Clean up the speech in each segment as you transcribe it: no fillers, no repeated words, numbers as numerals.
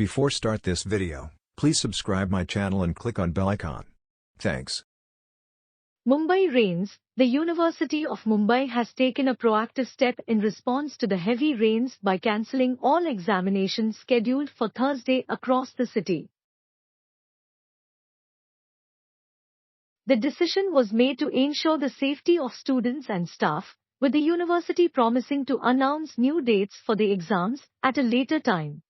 Before start this video, please subscribe my channel and click on bell icon. Thanks. Mumbai Rains. The University of Mumbai has taken a proactive step in response to the heavy rains by cancelling all examinations scheduled for Thursday across the city. The decision was made to ensure the safety of students and staff, with the university promising to announce new dates for the exams at a later time.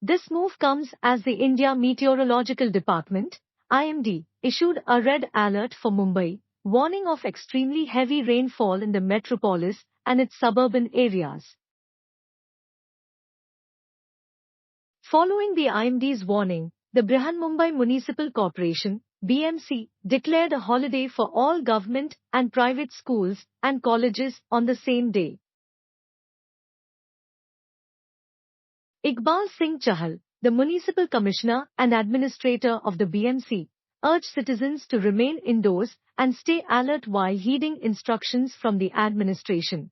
This move comes as the India Meteorological Department, IMD, issued a red alert for Mumbai, warning of extremely heavy rainfall in the metropolis and its suburban areas. Following the IMD's warning, the Brihanmumbai Municipal Corporation, BMC, declared a holiday for all government and private schools and colleges on the same day. Iqbal Singh Chahal, the Municipal Commissioner and Administrator of the BMC, urged citizens to remain indoors and stay alert while heeding instructions from the administration.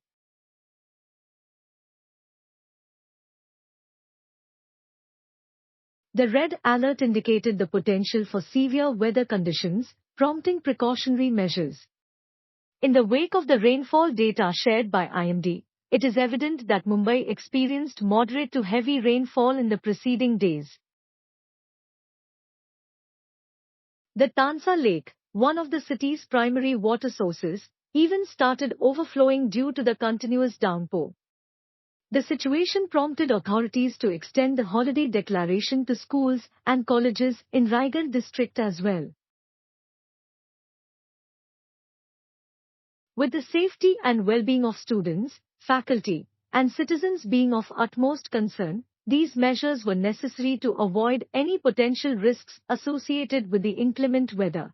The red alert indicated the potential for severe weather conditions, prompting precautionary measures. In the wake of the rainfall data shared by IMD, it is evident that Mumbai experienced moderate to heavy rainfall in the preceding days. The Tansa Lake, one of the city's primary water sources, even started overflowing due to the continuous downpour. The situation prompted authorities to extend the holiday declaration to schools and colleges in Raigad district as well. With the safety and well-being of students, faculty, and citizens being of utmost concern, these measures were necessary to avoid any potential risks associated with the inclement weather.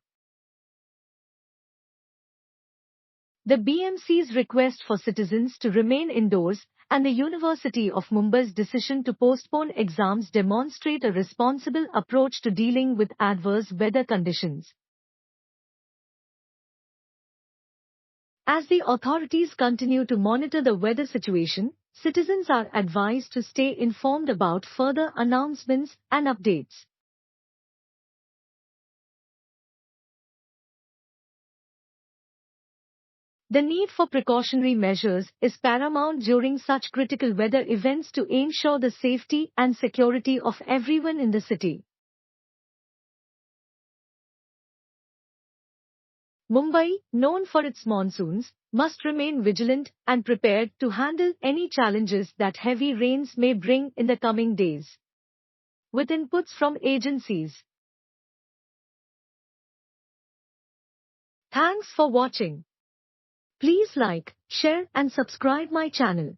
The BMC's request for citizens to remain indoors and the University of Mumbai's decision to postpone exams demonstrate a responsible approach to dealing with adverse weather conditions. As the authorities continue to monitor the weather situation, citizens are advised to stay informed about further announcements and updates. The need for precautionary measures is paramount during such critical weather events to ensure the safety and security of everyone in the city. Mumbai, known for its monsoons, must remain vigilant and prepared to handle any challenges that heavy rains may bring in the coming days. With inputs from agencies. Thanks for watching. Please like, share and subscribe my channel.